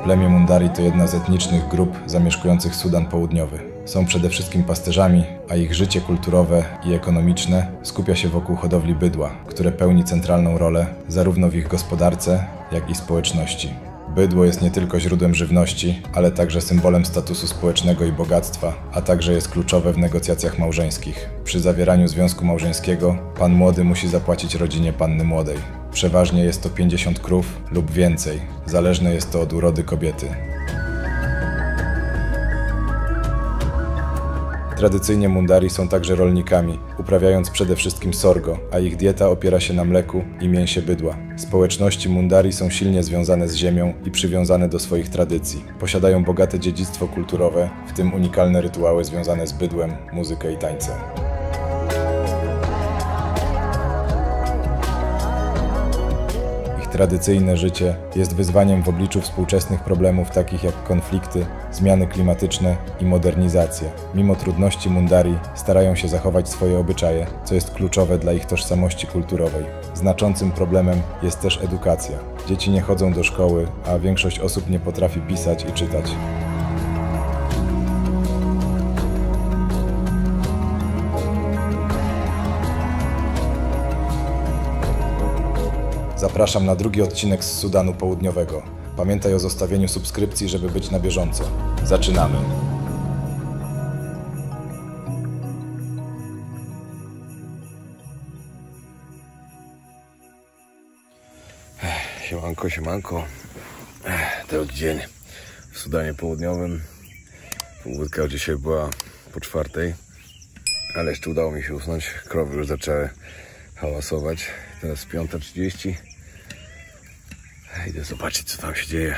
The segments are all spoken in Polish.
Plemię Mundari to jedna z etnicznych grup zamieszkujących Sudan Południowy. Są przede wszystkim pasterzami, a ich życie kulturowe i ekonomiczne skupia się wokół hodowli bydła, które pełni centralną rolę zarówno w ich gospodarce, jak i społeczności. Bydło jest nie tylko źródłem żywności, ale także symbolem statusu społecznego i bogactwa, a także jest kluczowe w negocjacjach małżeńskich. Przy zawieraniu związku małżeńskiego pan młody musi zapłacić rodzinie panny młodej. Przeważnie jest to 50 krów lub więcej, zależne jest to od urody kobiety. Tradycyjnie Mundari są także rolnikami, uprawiając przede wszystkim sorgo, a ich dieta opiera się na mleku i mięsie bydła. Społeczności Mundari są silnie związane z ziemią i przywiązane do swoich tradycji. Posiadają bogate dziedzictwo kulturowe, w tym unikalne rytuały związane z bydłem, muzykę i tańce. Tradycyjne życie jest wyzwaniem w obliczu współczesnych problemów takich jak konflikty, zmiany klimatyczne i modernizacja. Mimo trudności Mundari starają się zachować swoje obyczaje, co jest kluczowe dla ich tożsamości kulturowej. Znaczącym problemem jest też edukacja. Dzieci nie chodzą do szkoły, a większość osób nie potrafi pisać i czytać. Zapraszam na drugi odcinek z Sudanu Południowego. Pamiętaj o zostawieniu subskrypcji, żeby być na bieżąco. Zaczynamy! Siemanko, siemanko. Drugi dzień w Sudanie Południowym. Pobudka dzisiaj była po 4:00, ale jeszcze udało mi się usnąć. Krowy już zaczęły hałasować. Teraz 5:30. Idę zobaczyć, co tam się dzieje.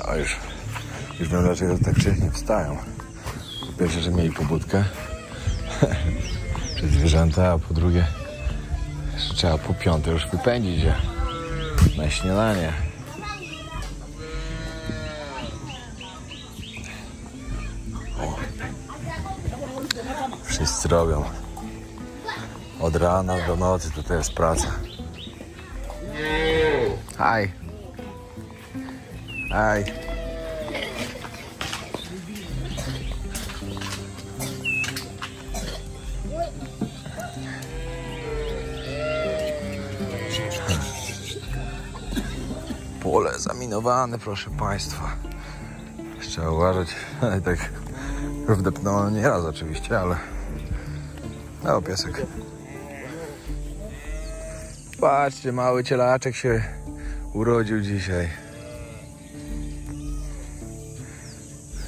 A już wiem, dlaczego tak wcześnie wstają. Po pierwsze, że mieli pobudkę przez zwierzęta, a po drugie, że trzeba po 5:00 już wypędzić je na śniadanie. Wszyscy robią. Od rana do nocy to jest praca. Hi. Hi. Pole zaminowane, proszę Państwa. Trzeba uważać. Tak wdepnąłem nieraz oczywiście, ale... O, piesek. Patrzcie, mały cielaczek się urodził dzisiaj.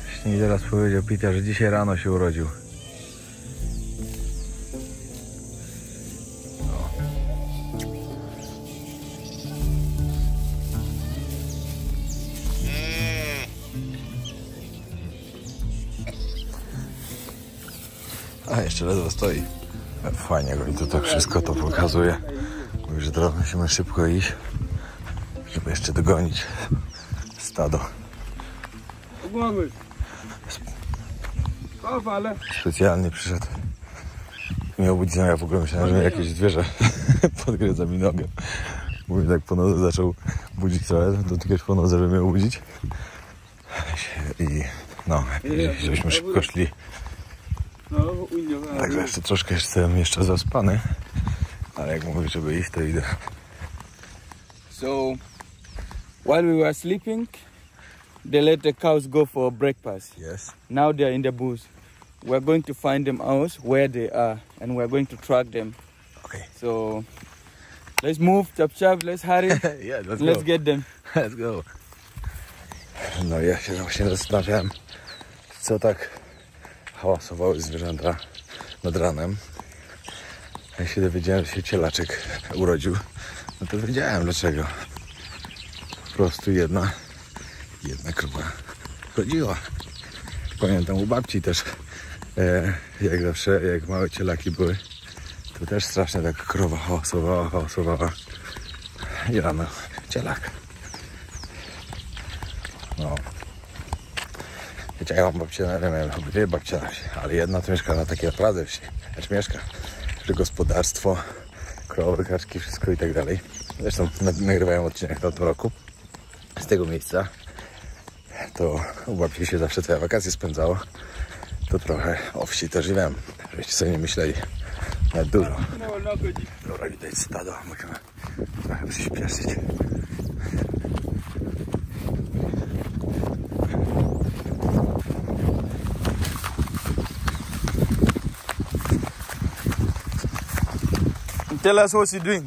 Właśnie mi teraz powiedział Peter, że dzisiaj rano się urodził. No. A jeszcze ledwo stoi. Fajnie go i to tak wszystko to pokazuje. Mówi, że teraz musimy szybko iść, żeby jeszcze dogonić stado. Specjalnie przyszedł mnie obudzić, ja w ogóle myślałem, że jakieś zwierzę podgryza mi nogę. Mówi, tak po nodze zaczął budzić trochę, dotykać po nodze, żeby mnie obudzić. I no, żebyśmy szybko szli. Także jeszcze troszkę jestem jeszcze zaspany, ale jak mówię, żeby iść, to idę. So, while we were sleeping, they let the cows go for breakfast. Yes. Now they are in the bush. We're going to find them out where they are, and we're going to track them. Okay. So, let's move, chop chop, let's hurry. Yeah, let's get them. Let's go. No ja się właśnie zastanawiałem, co tak hałasowały zwierzęta nad ranem. Jak się dowiedziałem, że się cielaczek urodził, no to wiedziałem dlaczego. Po prostu jedna krowa chodziła. Pamiętam u babci też, jak zawsze, jak małe cielaki były, to też strasznie tak krowa hałasowała. I rano cielak. No. Wiecie, ja mam babcię, miałem dwie babcie na wsi, ale jedna to mieszka na takiej naprawdę wsi. Znaczy mieszka, że gospodarstwo, krowy, kaczki, wszystko i tak dalej. Zresztą nagrywałem odcinek w tym roku z tego miejsca. To u babci się zawsze całe wakacje spędzało. To trochę o wsi też wiem, żebyście sobie nie myśleli nawet dużo. Dobra, widać stado, musimy trochę przyspieszyć. Tell us what you're doing.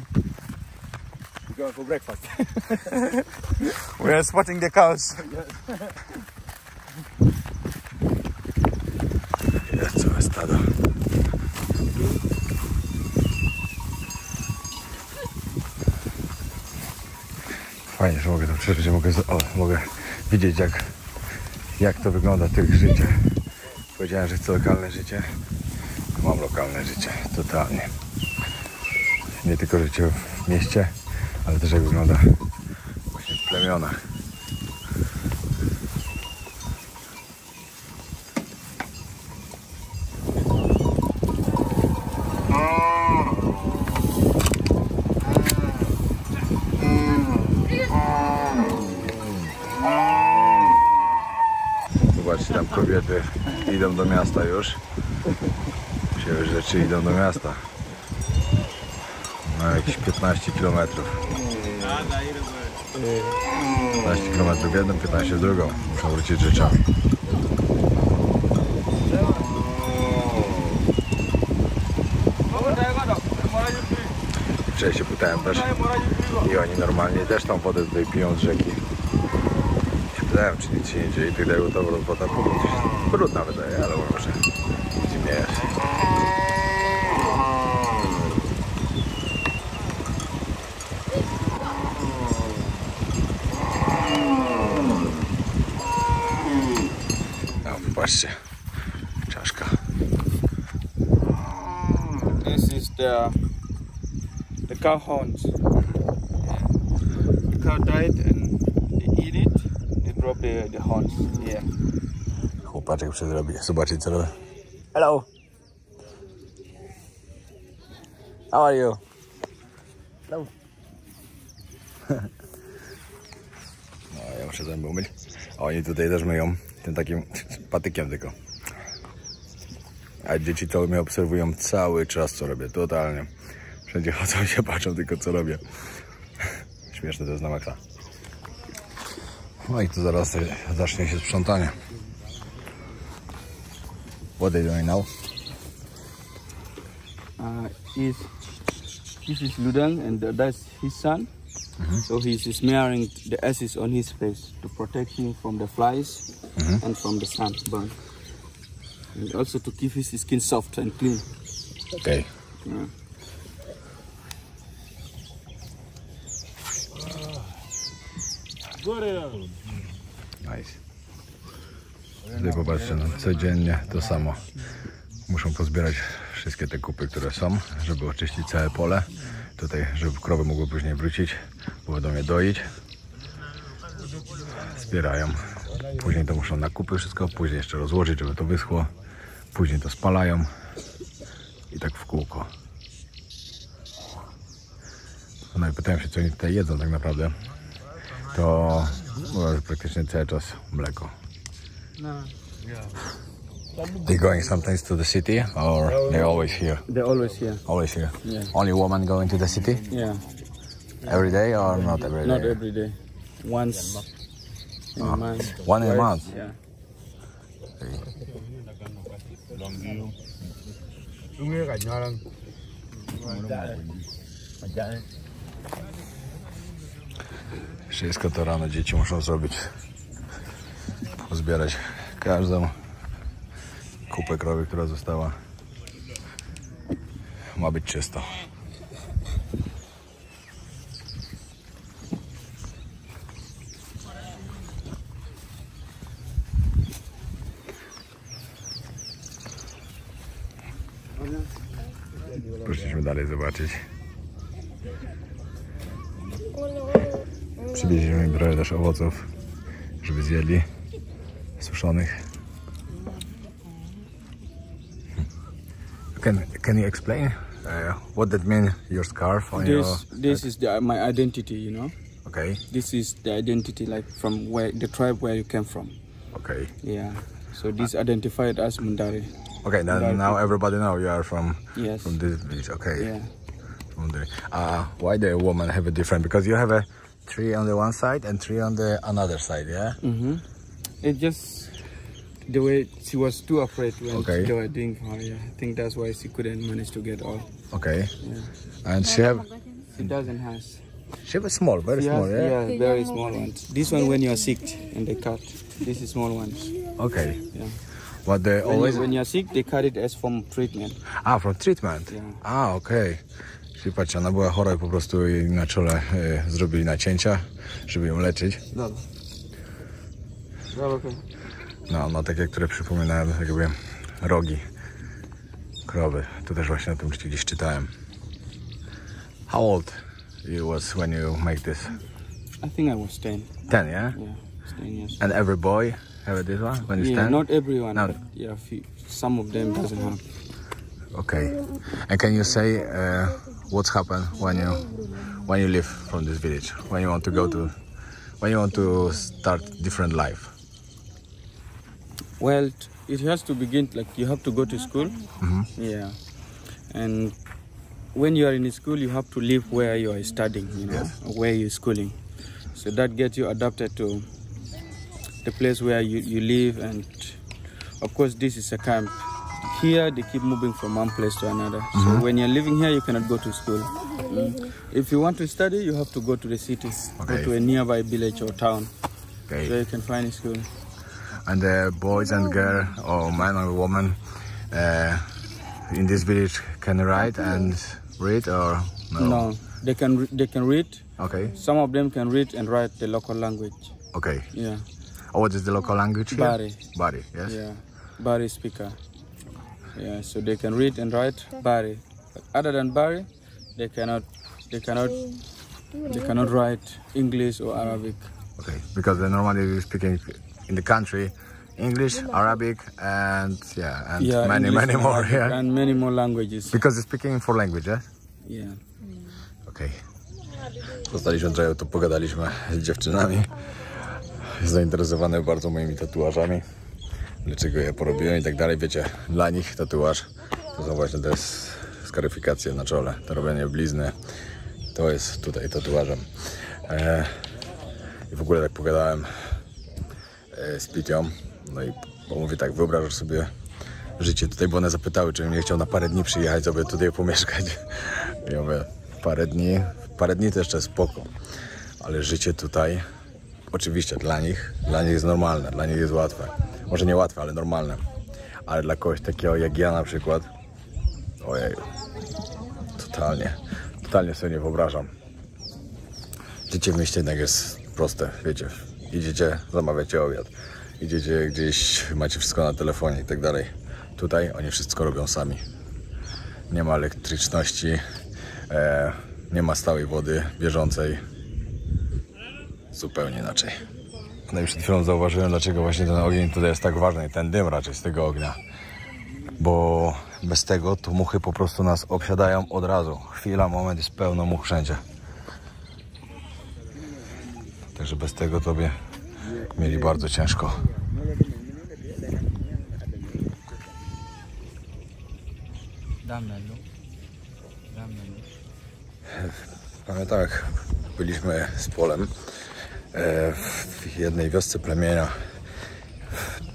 We're going for breakfast. We are spotting the cows. Jest całe stado. Fajnie, że mogę to przeżyć, mogę widzieć jak to wygląda tych życie. Powiedziałem, że chcę lokalne życie. Mam lokalne życie, totalnie. Nie tylko życie w mieście, ale też jak wygląda właśnie w plemionach. Zobaczcie, tam kobiety idą do miasta już. Się rzeczy idą do miasta. Na jakieś 15 km. 15 km w jedną, 15 w drugą. Muszą wrócić rzeczami. Wczoraj się pytałem też i oni normalnie też tą wodę tutaj piją z rzeki. Się pytałem, czy nic się nie dzieje i tak dają to woda brudna wydaje, ale może zimnie jest. Patrzcie, czaszka. This is the cow horns. The cow died and they eat it. They drop the horns here. Chłopaczek przedrobi. Zobaczcie co robię. Hello. How are you? Hello. No, ja muszę zęby umyć. A oni tutaj też myją tym takim patykiem tylko. A dzieci to mnie obserwują cały czas, co robię, totalnie. Wszędzie chodzą i się patrzą tylko, co robię. Śmieszne to jest na maksa. No i tu zaraz zacznie się sprzątanie. What are they doing now? This is Ludang and that's his son. So he's smearing the ashes on his face to protect him from the flies and from the sunburn. And also to keep his skin soft and clean. Okay. Yeah. Nice. Tutaj popatrzcie, no, codziennie to samo. Muszą pozbierać wszystkie te kupy, które są, żeby oczyścić całe pole. Tutaj, żeby krowy mogły później wrócić, bo będą je doić. Zbierają. Później to muszą na kupy wszystko, później jeszcze rozłożyć, żeby to wyschło. Później to spalają. I tak w kółko. No i pytałem się, co oni tutaj jedzą tak naprawdę. To praktycznie cały czas mleko. They going sometimes to the city, or they're always here? They're always here. Always here. Yeah. Only woman going to the city? Yeah. Every day or not every day? Not every day. Once in a month. One in a month? Yeah. Wszystko to rano dzieci muszą zrobić. Pozbierać każdą kupę krowy, która została. Ma być czysto. Poszliśmy dalej zobaczyć. Przywieźliśmy im trochę też owoców, żeby zjedli, suszonych. Can you explain What that mean? Your scarf on your... This is my identity, you know. Okay. This is the identity, like from where the tribe where you came from. Okay. Yeah. So this identified as Mundari. Okay. Then now everybody know you are from Yes. from this village. Okay. Yeah. From the, why the woman have a different? Because you have a tree on the one side and tree on the another side. Yeah. It just the way she was too afraid when Okay. they were doing her. Yeah. I think that's why she couldn't manage to get all. Okay. Yeah. And she have She was small, very small. Yeah. Yeah, very small ones. This one when you are sick and they cut. This is small ones. Okay. Yeah. But they always When you are sick, they cut it as from treatment. from treatment. Yeah. Okay. Czyli patrzcie, ona była chora i po prostu jej na czole zrobili nacięcia, żeby ją leczyć. No takie, które przypominają jakby rogi krowy. To też właśnie o tym gdzieś czytałem. How old you was when you make this? I think I was 10. 10, yeah? Yeah, 10 years. And every boy have this one when he's 10? Yeah, not everyone, No. but yeah, some of them doesn't have. Okay. And can you say what's happened when you leave from this village? When you want to start different life? Well, it has to begin, like you have to go to school. Yeah. And when you are in school, you have to live where you are studying, you know, where you're schooling. So that gets you adapted to the place where you live. And of course, this is a camp. Here, they keep moving from one place to another. So when you're living here, you cannot go to school. If you want to study, you have to go to the city, go to a nearby village or town, Okay. where you can find a school. And the boys and girl or man or woman in this village can write and read or no? No, they can read. Okay. Some of them can read and write the local language. Okay. Yeah. What is the local language here? Bari. Bari, yes. Yeah, Bari speaker. Yeah, so they can read and write Bari. But other than Bari, they cannot write English or Arabic. Okay. Because they normally speaking in the country English, Arabic, and many English, more. Arabic, Yeah. and many more languages. Because they're speaking 4 languages. Yeah. Okej. Zostaliśmy trochę, tu pogadaliśmy z dziewczynami. Zainteresowane bardzo moimi tatuażami. Dlaczego je porobiłem i tak dalej. Wiecie, dla nich tatuaż to są właśnie te skaryfikacje na czole. To robienie blizny. To jest tutaj tatuażem. I w ogóle tak pogadałem z Pitią. No i mówię tak, wyobrażasz sobie życie tutaj, bo one zapytały, czy bym nie chciał na parę dni przyjechać, sobie tutaj pomieszkać. I ja mówię, parę dni to jeszcze spoko, ale życie tutaj, oczywiście dla nich jest normalne, dla nich jest łatwe. Może nie łatwe, ale normalne. Ale dla kogoś takiego jak ja na przykład, ojej, totalnie sobie nie wyobrażam. Życie w mieście jednak jest proste, wiecie, idziecie, zamawiacie obiad, idziecie gdzieś, macie wszystko na telefonie i tak dalej. Tutaj oni wszystko robią sami. Nie ma elektryczności, nie ma stałej wody bieżącej. Zupełnie inaczej. No i przed chwilą zauważyłem, dlaczego właśnie ten ogień tutaj jest tak ważny i ten dym raczej z tego ognia. Bo bez tego to muchy po prostu nas obsiadają od razu. Chwila, moment, jest pełno much wszędzie. Także bez tego to by mieli bardzo ciężko. Pamiętam, jak byliśmy z Polem w jednej wiosce plemienia.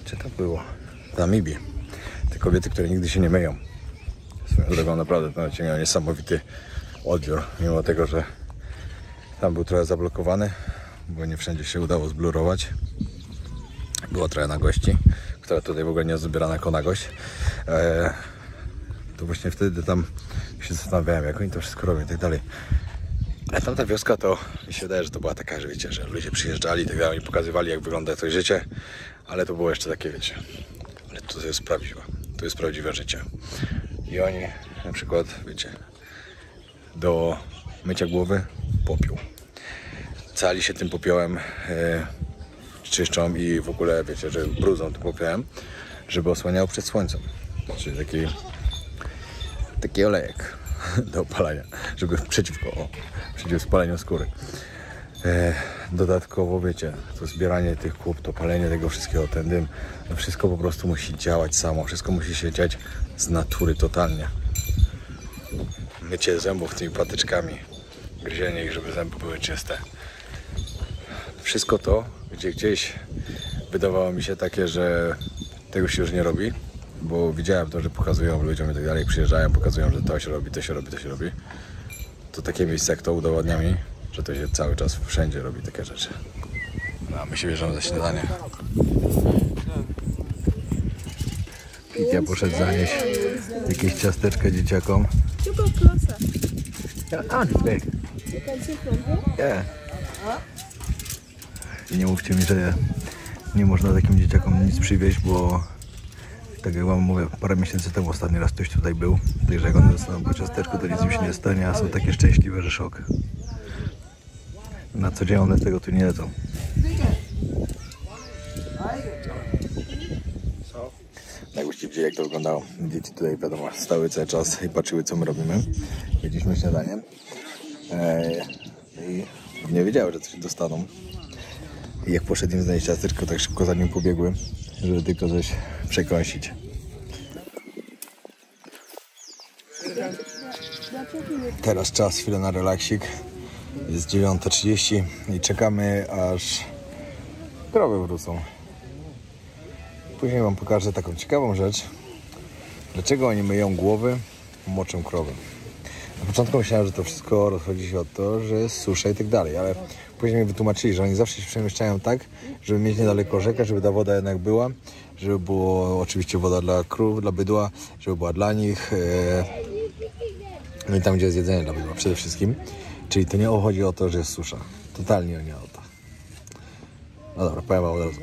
Gdzie to było? W Namibii. Te kobiety, które nigdy się nie myją. Swoją drogą naprawdę to miał niesamowity odbiór, mimo tego, że tam był trochę zablokowany, bo nie wszędzie się udało zblurować. Było trochę nagości, która tutaj w ogóle nie jest odbierana jako nagość. To właśnie wtedy tam się zastanawiałem, jak oni to wszystko robią i tak dalej. A tamta wioska to mi się wydaje, że to była taka, że wiecie, że ludzie przyjeżdżali i tak dalej, i pokazywali, jak wygląda to życie, ale to było jeszcze takie, wiecie, ale to jest prawdziwe życie. I oni na przykład, wiecie, do mycia głowy popiół. Cali się tym popiołem czyszczą i w ogóle, wiecie, że brudzą tym popiołem, żeby osłaniał przed słońcem. Czyli taki olejek. do opalania, żeby przeciw spaleniu skóry. Dodatkowo, wiecie, to zbieranie tych kup, to palenie tego wszystkiego, ten dym, no wszystko po prostu musi działać samo, wszystko musi się dziać z natury totalnie. Mycie zębów tymi patyczkami, gryzienie ich, żeby zęby były czyste. Wszystko to, gdzie gdzieś wydawało mi się takie, że tego się już nie robi, bo widziałem to, że pokazują ludziom i tak dalej, przyjeżdżają, pokazują, że to się robi, to się robi, to się robi. To takie miejsce jak to udowadnia mi, że to się cały czas wszędzie robi takie rzeczy. No, a my się bierzemy za śniadanie. Pitia poszedł zanieść jakieś ciasteczka dzieciakom. I nie mówcie mi, że nie można takim dzieciakom nic przywieźć, bo tak jak wam mówię, parę miesięcy temu ostatni raz ktoś tutaj był. Także jak one dostaną po ciasteczku, to nic im się nie stanie, a są takie szczęśliwe, że szok. Na co dzień one tego tu nie jedzą. Jakbyście widzieli, jak to wyglądało. Dzieci tutaj, wiadomo, stały cały czas i patrzyły, co my robimy. Jedliśmy śniadanie i nie wiedziały, że coś dostaną. I jak poszedł im znaleźć ciasteczko, tak szybko za nim pobiegły, żeby tylko coś przekąsić. Teraz czas, chwilę na relaksik. Jest 9:30 i czekamy, aż krowy wrócą. Później wam pokażę taką ciekawą rzecz. Dlaczego oni myją głowy moczem krowy. Na początku myślałem, że to wszystko rozchodzi się o to, że jest susza i tak dalej, ale później mi wytłumaczyli, że oni zawsze się przemieszczają tak, żeby mieć niedaleko rzekę, żeby ta woda jednak była, żeby było oczywiście woda dla krów, dla bydła, żeby była dla nich, no i tam, gdzie jest jedzenie dla bydła przede wszystkim. Czyli to nie chodzi o to, że jest susza. Totalnie nie o to. No dobra, powiem wam od razu.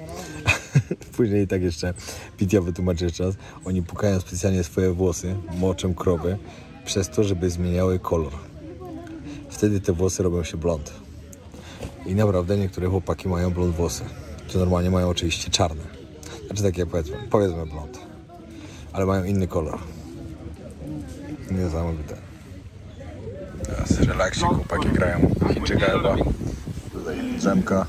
Później tak jeszcze Pitia wytłumaczy jeszcze raz. Oni pukają specjalnie swoje włosy moczem krowy przez to, żeby zmieniały kolor. Wtedy te włosy robią się blond. I naprawdę niektóre chłopaki mają blond włosy. Czy normalnie mają oczywiście czarne. Znaczy takie powiedzmy blond. Ale mają inny kolor. Niesamowite. Teraz relaksik, chłopaki grają Chińczyka chyba. Tutaj drzemka.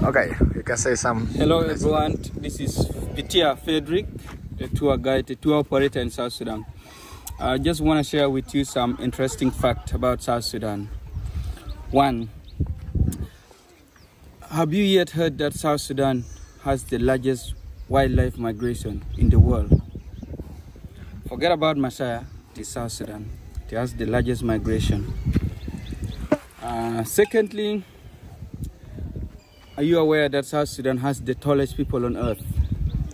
Okay, you can say some. Hello everyone, this is Pitia Frederick, the tour guide, the tour operator in South Sudan. I just want to share with you some interesting facts about South Sudan. One, have you yet heard that South Sudan has the largest wildlife migration in the world? Forget about Masaya, it is South Sudan. It has the largest migration. Secondly, are you aware that South Sudan has the tallest people on earth?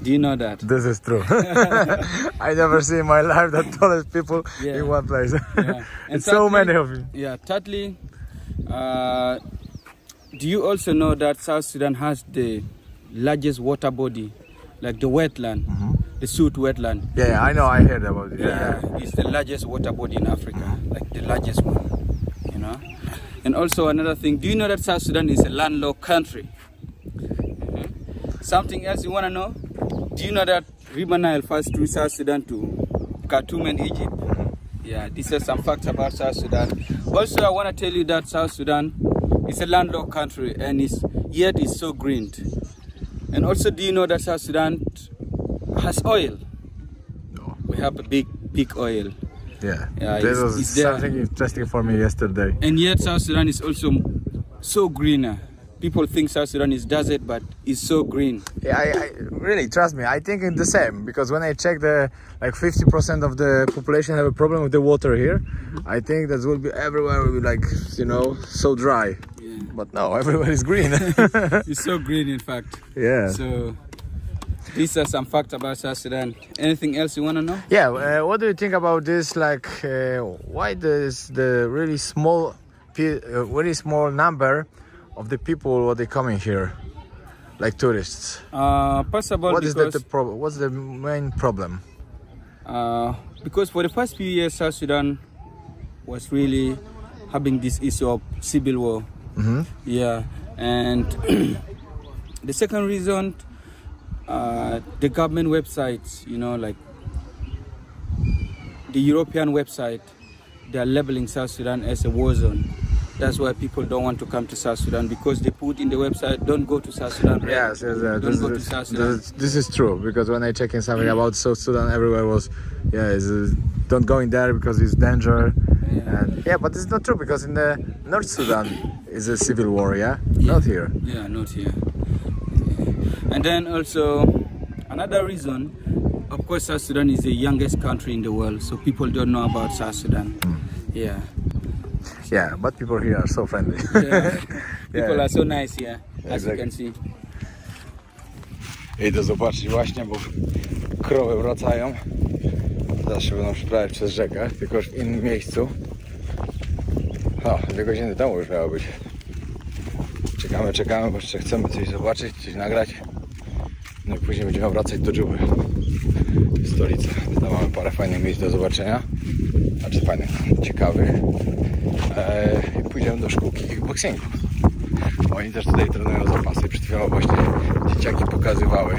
Do you know that? This is true. I never see in my life the tallest people in one place. Yeah. And so many of you. Yeah, thirdly, do you also know that South Sudan has the largest water body, like the wetland, the Suit wetland? Yeah, I know, I heard about it. Yeah, it's the largest water body in Africa, like the largest one, you know? And also another thing, do you know that South Sudan is a landlocked country? Something else you want to know? Do you know that River Nile passes through South Sudan to Khartoum and Egypt? Yeah, these are some facts about South Sudan. Also, I want to tell you that South Sudan is a landlocked country and yet it's so green. And also, do you know that South Sudan has oil? No. We have a big oil. Yeah, Yeah, this was it's there. something interesting for me yesterday. And yet South Sudan is also so greener. People think South Sudan is desert, but it's so green. Yeah, I really, trust me, I think it's the same, because when I check the, like 50% of the population have a problem with the water here, I think that will be everywhere will be like, you know, so dry. Yeah. But no, everywhere is green. It's so green, in fact. Yeah. So these are some facts about South Sudan. Anything else you want to know? Yeah, what do you think about this, like, why does the really small number of the people what they coming here, like tourists? First of all, what is the problem? What's the main problem? Because for the past few years, South Sudan was really having this issue of civil war. Yeah, and the second reason, the government websites, you know, like the European website, they are labeling South Sudan as a war zone. That's why people don't want to come to South Sudan, because they put in the website, don't go to South Sudan. Right? Yes, Don't go to South Sudan. this is true, because when I check in something about South Sudan, everywhere was, don't go in there because it's danger. Yeah. But it's not true, because in the North Sudan is a civil war, not here. Yeah, not here. And then also another reason, of course, South Sudan is the youngest country in the world, so people don't know about South Sudan. Yeah. Yeah, but people here are so friendly. Yeah. People are so nice here, as you can see. Idę zobaczyć właśnie, bo krowy wracają. Teraz się będą przeprawiać przez rzekę, tylko już w innym miejscu. 2 godziny temu już miało być. Czekamy, bo jeszcze chcemy coś zobaczyć, coś nagrać. No i później będziemy wracać do Dżuby, stolicy. Tam mamy parę fajnych miejsc do zobaczenia. Znaczy fajnych, ciekawych. I pójdziemy do szkółki kickboxingu. Oni też tutaj trenują zapasy. Przed chwilą właśnie dzieciaki pokazywały,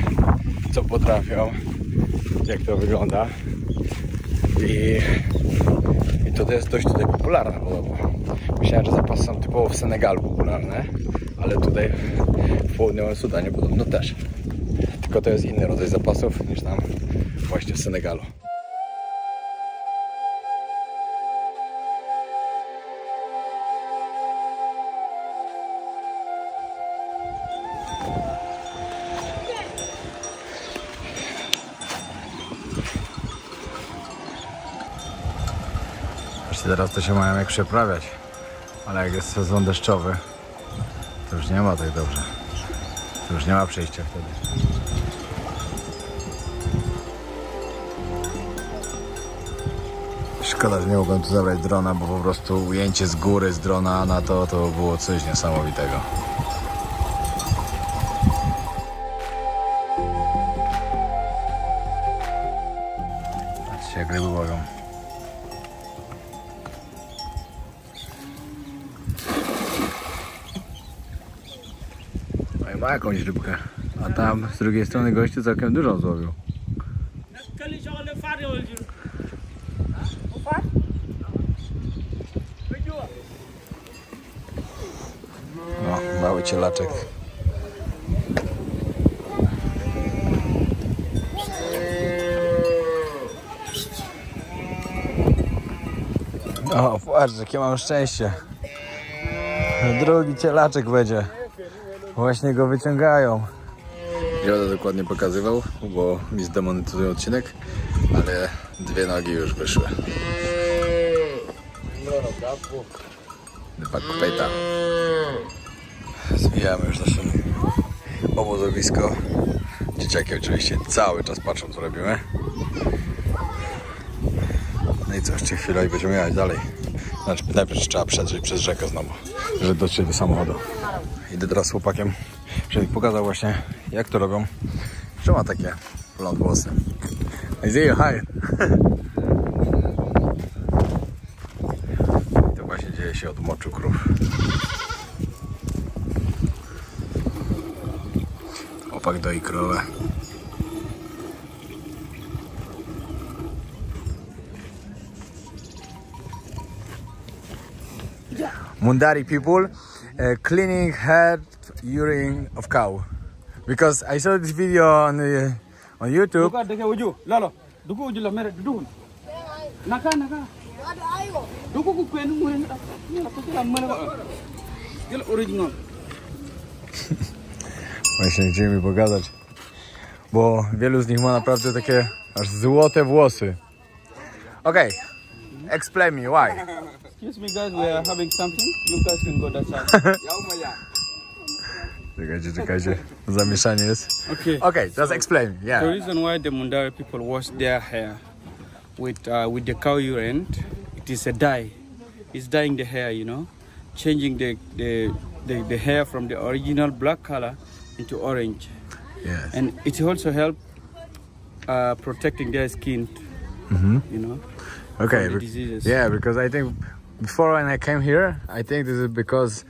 co potrafią, jak to wygląda. I to jest dość tutaj popularne podobno. Myślałem, że zapasy są typowo w Senegalu popularne, ale tutaj w południowym Sudanie podobno też. Tylko to jest inny rodzaj zapasów niż tam właśnie w Senegalu. Teraz to się mają jak przeprawiać, ale jak jest sezon deszczowy, to już nie ma tak dobrze. To już nie ma przejścia wtedy. Szkoda, że nie mogłem tu zabrać drona, bo po prostu ujęcie z góry z drona na to było coś niesamowitego. Patrzcie, jak ryby łowią. Ma jakąś rybkę, a tam z drugiej strony gościu całkiem dużą złowił. No, mały cielaczek. O, patrz, jakie mam szczęście. Drugi cielaczek będzie. Właśnie go wyciągają. Nie będę dokładnie pokazywał, bo mi zdemonetyzują odcinek, ale 2 nogi już wyszły. Pakupejta. Zwijamy już nasze obozowisko. Dzieciaki oczywiście cały czas patrzą, co robimy. No i co, jeszcze chwilę i będziemy jechać dalej. Znaczy najpierw trzeba przedrzeć przez rzekę znowu, żeby dotrzeć do samochodu. Idę teraz z chłopakiem, żeby pokazał właśnie, jak to robią, że ma takie blond włosy. I see you, hi! I to właśnie dzieje się od moczu krów. Chłopak doi krowę. Mundari people cleaning head urine of cow, because I saw this video on YouTube. Właśnie chcieli mi pokazać, bo wielu z nich ma naprawdę takie aż złote włosy. Okay, explain me why. Excuse me guys, we are having something. You guys can go that side. Czekajcie, zamieszanie jest. Okay, just explain. Yeah. The reason why the Mundari people wash their hair with the cow urine, it is a dye. It's dyeing the hair, you know, changing the hair from the original black color into orange. Yes. And it also help protecting their skin, you know, Okay. from the diseases. Yeah, because I think before when I came here, I think this is because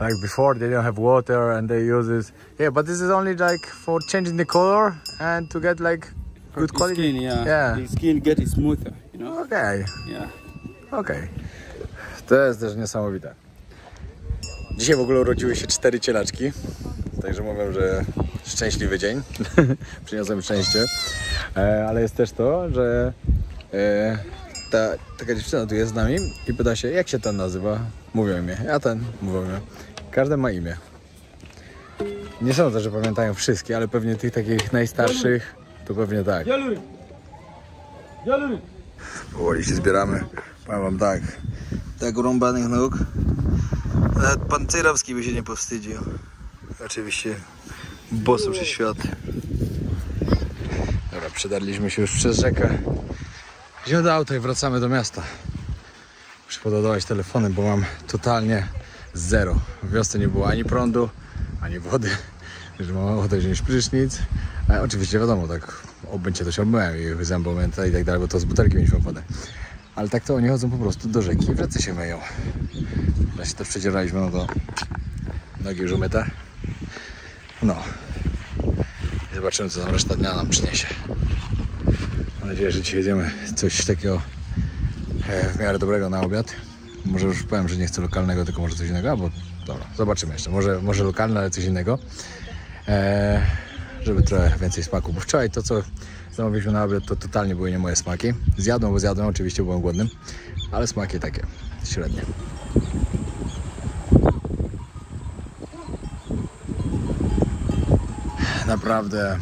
like before they don't have water and they use this. Yeah, but this is only like for changing the color and to get like good The quality. skin, yeah. The skin gets smoother. You know? Okej, Yeah. okej. To jest też niesamowite. Dzisiaj w ogóle urodziły się 4 cielaczki. Także mówię, że szczęśliwy dzień. Przyniosłem szczęście. Ale jest też to, że taka dziewczyna tu jest z nami i pyta się, jak się ten nazywa? Mówią imię. Ja ten, mówią imię. Każdy ma imię. Nie sądzę, że pamiętają wszystkie, ale pewnie tych takich najstarszych to pewnie tak. Powoli się zbieramy. Powiem wam tak. Tak urąbanych nóg. Nawet pan Cejrowski by się nie powstydził. Oczywiście bosu przez świat. Dobra, przedarliśmy się już przez rzekę. Wziął do auta i wracamy do miasta. Muszę podawać telefony, bo mam totalnie zero. W wiosce nie było ani prądu, ani wody. Że mam ochotę wziąć prysznic. Oczywiście wiadomo, tak obmycie to się obmyłem i wyzębą i tak dalej, bo to z butelki mieliśmy wodę. Ale tak to oni chodzą po prostu do rzeki i w rzece się myją. Jak się to przedzieraliśmy, no to nogi już umyte. No. I zobaczymy, co tam reszta dnia nam przyniesie. Mam nadzieję, że dzisiaj jedziemy coś takiego w miarę dobrego na obiad. Może już powiem, że nie chcę lokalnego, tylko może coś innego, albo dobra, zobaczymy jeszcze. Może lokalne, ale coś innego. Żeby trochę więcej smaku, bo wczoraj to, co zamówiliśmy na obiad, to totalnie były nie moje smaki. Zjadłem, bo zjadłem, oczywiście byłem głodnym, ale smaki takie średnie. Naprawdę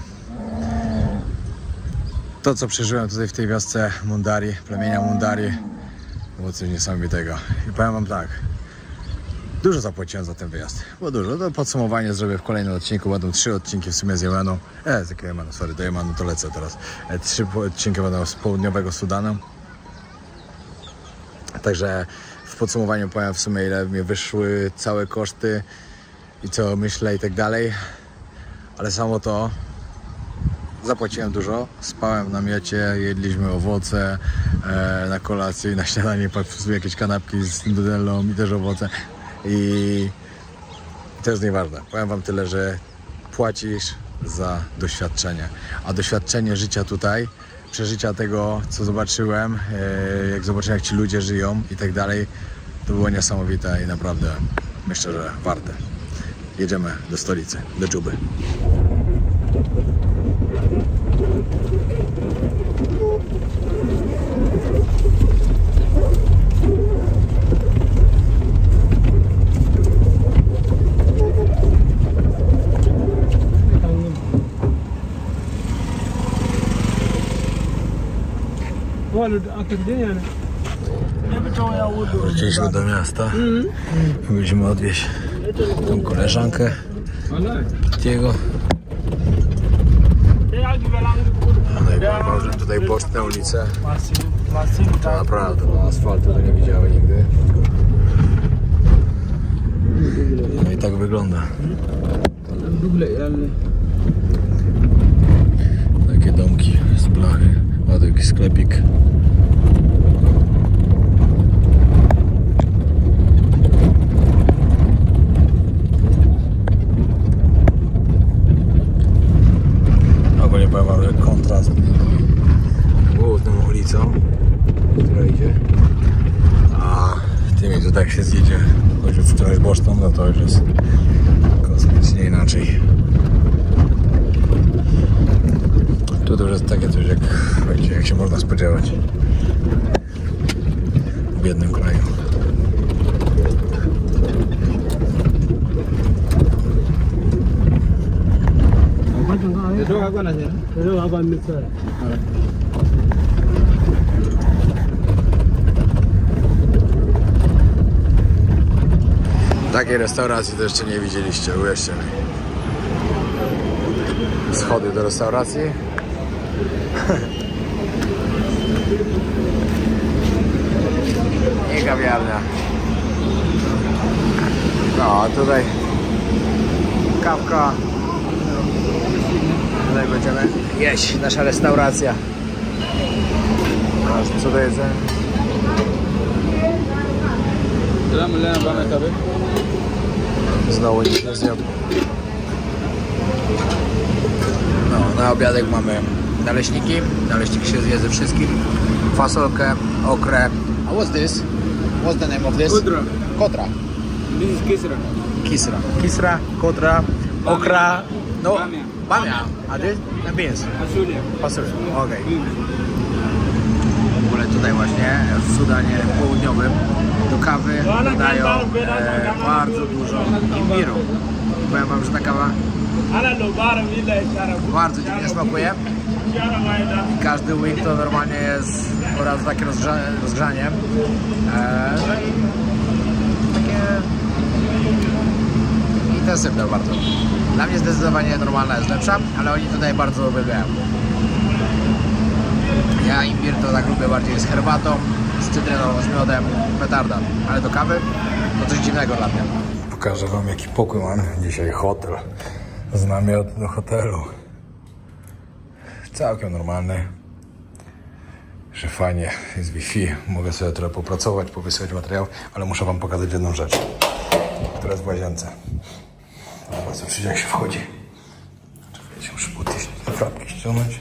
to, co przeżyłem tutaj w tej wiosce Mundari, plemienia Mundari, było coś niesamowitego. I powiem wam tak, dużo zapłaciłem za ten wyjazd, było dużo. To podsumowanie zrobię w kolejnym odcinku, będą 3 odcinki w sumie z Jemenu. Z jakiego Jemenu, sorry, do Jemenu to lecę teraz. 3 odcinki będą z południowego Sudanu. Także w podsumowaniu powiem w sumie, ile mi wyszły całe koszty i co myślę i tak dalej. Ale samo to zapłaciłem dużo, spałem w namiocie, jedliśmy owoce na kolację i na śniadanie jakieś kanapki z nutellą i też owoce. I to jest nieważne. Powiem wam tyle, że płacisz za doświadczenie. A doświadczenie życia tutaj, przeżycia tego, co zobaczyłem, jak zobaczyłem, jak ci ludzie żyją i tak dalej, to było niesamowite i naprawdę myślę, że warte. Jedziemy do stolicy, do Dżuby. Wróciliśmy do miasta. Byliśmy odwieźć tą koleżankę Kitiego. No i powiem, że tutaj boczne ulice to naprawdę, no asfaltu to nie widziałem nigdy. No i tak wygląda. Takie domki z blachy, a taki sklepik. Ogólnie powiem wam, że kontrast główną ulicą, która idzie, a tymi tutaj jak się zjedzie, choć w którąś boczną, no to już jest kosmicznie inaczej. Tu to już jest takie coś, jak się można spodziewać w biednym kraju. Takiej restauracji to jeszcze nie widzieliście, uwierzcie mi. Schody do restauracji. I kawiarnia. No, a tutaj kawka. Tutaj będziemy jeść, nasza restauracja. Co to jest? Znowu nic nie zjadł. No, na obiadek mamy naleśniki. Naleśnik się zje ze wszystkim. fasolkę, okrę. What's this? What's the name of this? Kodra. Kodra. This is kisra. Kisra. Kisra, kodra, okra, no, Bamia. bamia. A this? The beans. Fasulia. Fasolę, okej. W ogóle tutaj właśnie w Sudanie Południowym do kawy dodają bardzo dużo imbiru. Powiem wam, że ta kawa bardzo dziwnie smakuje. I każdy łyk to normalnie jest od razu takie rozgrzanie. No i takie intensywne bardzo. Dla mnie zdecydowanie normalna jest lepsza, ale oni tutaj bardzo uwielbiają. Ja imbir to tak lubię bardziej z herbatą, z cytryną, z miodem, petarda. Ale do kawy to coś dziwnego dla mnie. Pokażę wam, jaki pokój mam dzisiaj. Hotel. Z namiotu do hotelu. Całkiem normalny. Że fajnie, jest Wi-Fi. Mogę sobie trochę popracować, powysyłać materiał, ale muszę wam pokazać jedną rzecz, która jest w łazience. Dobra, zobaczycie, jak się wchodzi. Czekajcie, muszę klapki ściągnąć.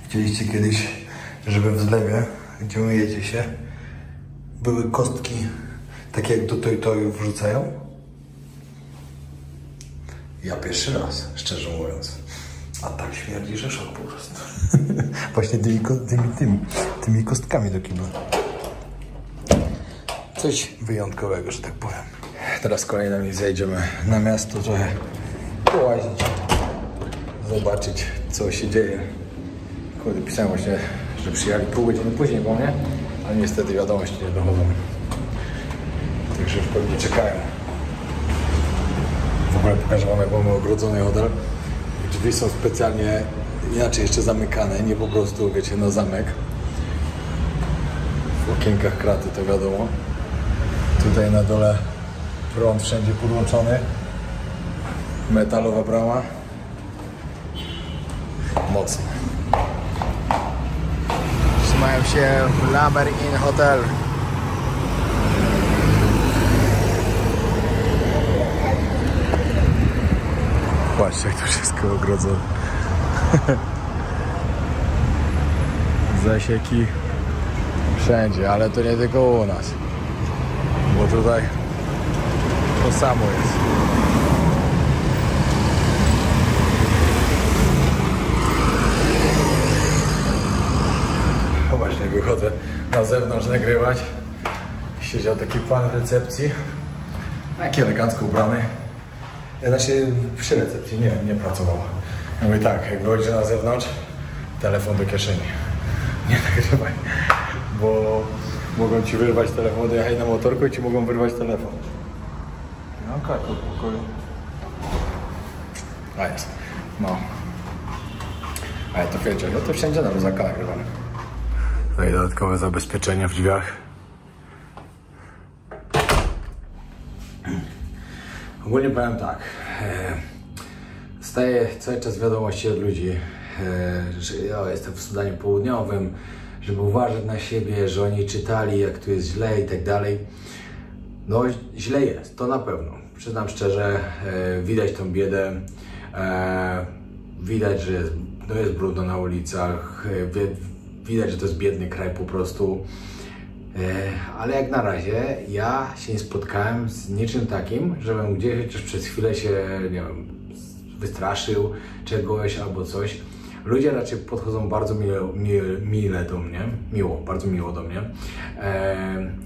Widzieliście kiedyś, żeby w zlewie, gdzie myjecie się, były kostki takie jak do toju wrzucają? Ja pierwszy raz, szczerze mówiąc. A tak śmierdzi, że szok po prostu. Właśnie tymi kostkami do kibla. Coś wyjątkowego, że tak powiem. Teraz kolejna misja, idziemy na miasto trochę połazić, zobaczyć, co się dzieje. Kurde, pisałem właśnie, że przyjechali pół godziny później po mnie, ale niestety wiadomości nie dochodzą. Także już pewnie czekają. W ogóle pokażę wam, jak mamy ogrodzony hotel. Drzwi są specjalnie inaczej jeszcze zamykane, nie po prostu, wiecie, na zamek. W okienkach kraty, to wiadomo. Tutaj na dole prąd wszędzie podłączony. Metalowa brama. Mocno. Trzymają się w Lamer Inn Hotel. Patrzcie, jak to wszystko ogrodzone. Zasieki wszędzie, ale to nie tylko u nas. Bo tutaj to samo jest. No właśnie, wychodzę na zewnątrz nagrywać. Siedział taki pan w recepcji. Taki elegancko ubrany. Znaczy przy recepcji, nie pracował. Ja mówię tak, jak wychodzisz na zewnątrz, telefon do kieszeni. Nie nagrywaj, bo mogą ci wyrwać telefon, jechać na motorku i ci mogą wyrwać telefon. No kartę w pokoju. A jest, no. Ale to wiecie, no to wszędzie na luzaka nagrywamy. Tutaj dodatkowe zabezpieczenia w drzwiach. Ogólnie powiem tak, dostaję cały czas wiadomości od ludzi, że ja jestem w Sudanie Południowym, żeby uważać na siebie, że oni czytali, jak tu jest źle i tak dalej. No źle jest, to na pewno. Przyznam szczerze, widać tą biedę, widać, że jest brudno na ulicach, widać, że to jest biedny kraj po prostu. Ale jak na razie ja się nie spotkałem z niczym takim, żebym gdzieś chociaż przez chwilę się, nie wiem, wystraszył czegoś albo coś. Ludzie raczej podchodzą bardzo mile do mnie, bardzo miło do mnie.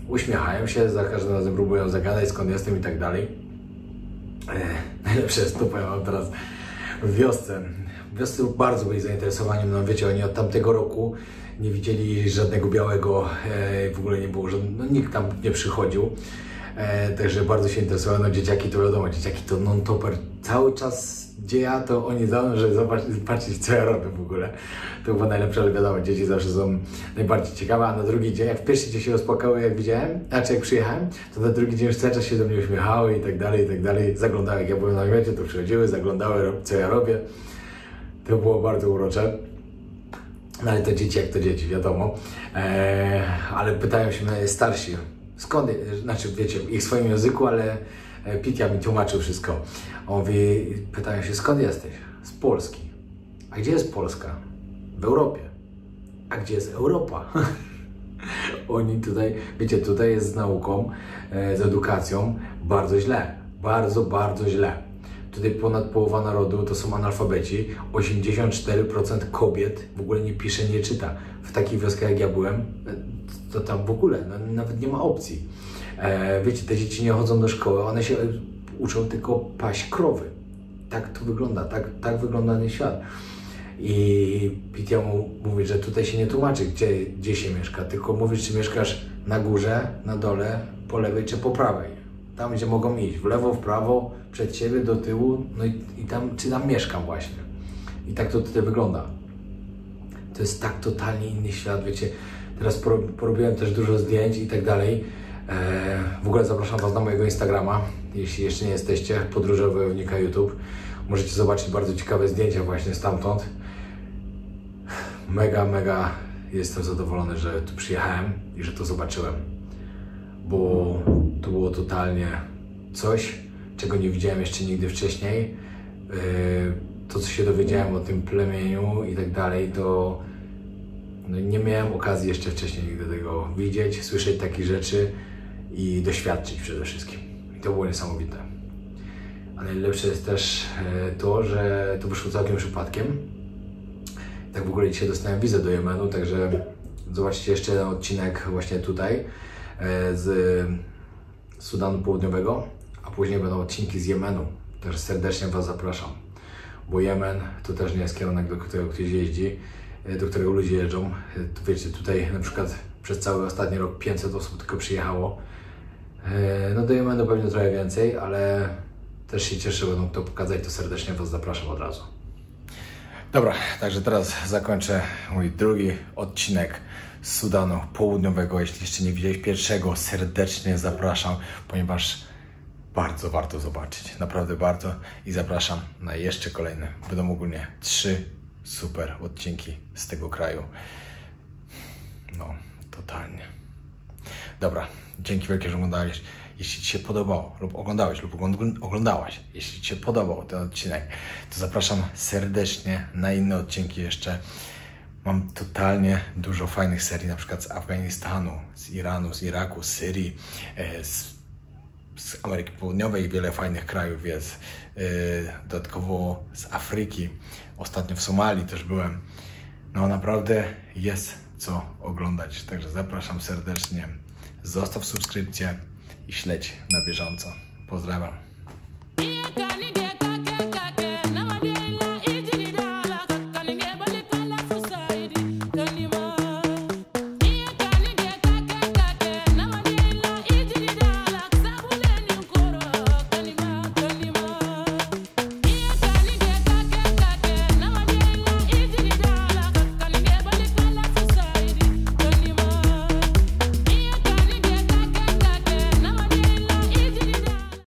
Uśmiechają się, za każdym razem próbują zagadać, skąd jestem i tak dalej. Najlepsze jest to, powiem wam teraz, w wiosce. W wiosce bardzo byli zainteresowani mną, wiecie, oni od tamtego roku nie widzieli żadnego białego, w ogóle nie było, no, nikt tam nie przychodził. Także bardzo się interesowano. No, dzieciaki to wiadomo, dzieciaki to non-topper. Cały czas gdzie ja, to oni zdążą, żeby zobaczyć, co ja robię w ogóle. To było najlepsze, ale wiadomo, dzieci zawsze są najbardziej ciekawe, a na drugi dzień, jak w pierwszy dzień się rozpłakały, jak widziałem, znaczy jak przyjechałem, to na drugi dzień już cały czas się do mnie uśmiechały i tak dalej, i tak dalej. Zaglądały, jak ja byłem na namiocie, to przychodziły, zaglądały, co ja robię. To było bardzo urocze. No ale to dzieci jak to dzieci, wiadomo. Ale pytają się mnie starsi, skąd, znaczy wiecie, ich w swoim języku, ale Pitya mi tłumaczył wszystko. On mówi, pytają się, skąd jesteś? Z Polski. A gdzie jest Polska? W Europie. A gdzie jest Europa? Oni tutaj, wiecie, tutaj jest z nauką, z edukacją bardzo źle. Bardzo źle. Tutaj ponad połowa narodu to są analfabeci. 84% kobiet w ogóle nie pisze, nie czyta. W takich wioskach jak ja byłem, to tam w ogóle nawet nie ma opcji. Wiecie, te dzieci nie chodzą do szkoły, one się uczą tylko paść krowy. Tak to wygląda, tak wygląda ten świat. I Pitya mówi, że tutaj się nie tłumaczy, gdzie się mieszka, tylko mówisz, czy mieszkasz na górze, na dole, po lewej czy po prawej. Tam, gdzie mogą iść, w lewo, w prawo, przed siebie, do tyłu, no i tam, czy tam mieszkam właśnie. I tak to tutaj wygląda. To jest tak totalnie inny świat, wiecie. Teraz porobiłem też dużo zdjęć i tak dalej. W ogóle zapraszam Was na mojego Instagrama, jeśli jeszcze nie jesteście, Podróże Wojownika YouTube. Możecie zobaczyć bardzo ciekawe zdjęcia właśnie stamtąd. Mega jestem zadowolony, że tu przyjechałem i że to zobaczyłem. Bo to było totalnie coś, czego nie widziałem jeszcze nigdy wcześniej. To, co się dowiedziałem o tym plemieniu i tak dalej, to no, nie miałem okazji jeszcze wcześniej nigdy tego widzieć, słyszeć takich rzeczy i doświadczyć przede wszystkim. I to było niesamowite. A najlepsze jest też to, że to wyszło całkiem przypadkiem. Tak w ogóle dzisiaj dostałem wizę do Jemenu, także zobaczcie jeszcze jeden odcinek właśnie tutaj z Sudanu Południowego, a później będą odcinki z Jemenu. Także serdecznie Was zapraszam, bo Jemen to też nie jest kierunek, do którego ktoś jeździ, do którego ludzie jeżdżą. Wiecie, tutaj na przykład przez cały ostatni rok 500 osób tylko przyjechało. No do Jemenu pewnie trochę więcej, ale też się cieszę, będą to pokazać, to serdecznie Was zapraszam od razu. Dobra, także teraz zakończę mój drugi odcinek z Sudanu Południowego. Jeśli jeszcze nie widziałeś pierwszego, serdecznie zapraszam, ponieważ bardzo warto zobaczyć, naprawdę bardzo, i zapraszam na jeszcze kolejne. Będą ogólnie 3 super odcinki z tego kraju. No, totalnie. Dobra, dzięki wielkie, że oglądałeś. Jeśli Ci się podobało, lub oglądałeś, lub oglądałaś, jeśli Ci się podobał ten odcinek, to zapraszam serdecznie na inne odcinki jeszcze. Mam totalnie dużo fajnych serii, na przykład z Afganistanu, z Iranu, z Iraku, z Syrii, z Ameryki Południowej, wiele fajnych krajów jest. Dodatkowo z Afryki, ostatnio w Somalii też byłem. No naprawdę jest co oglądać, także zapraszam serdecznie. Zostaw subskrypcję i śledź na bieżąco. Pozdrawiam.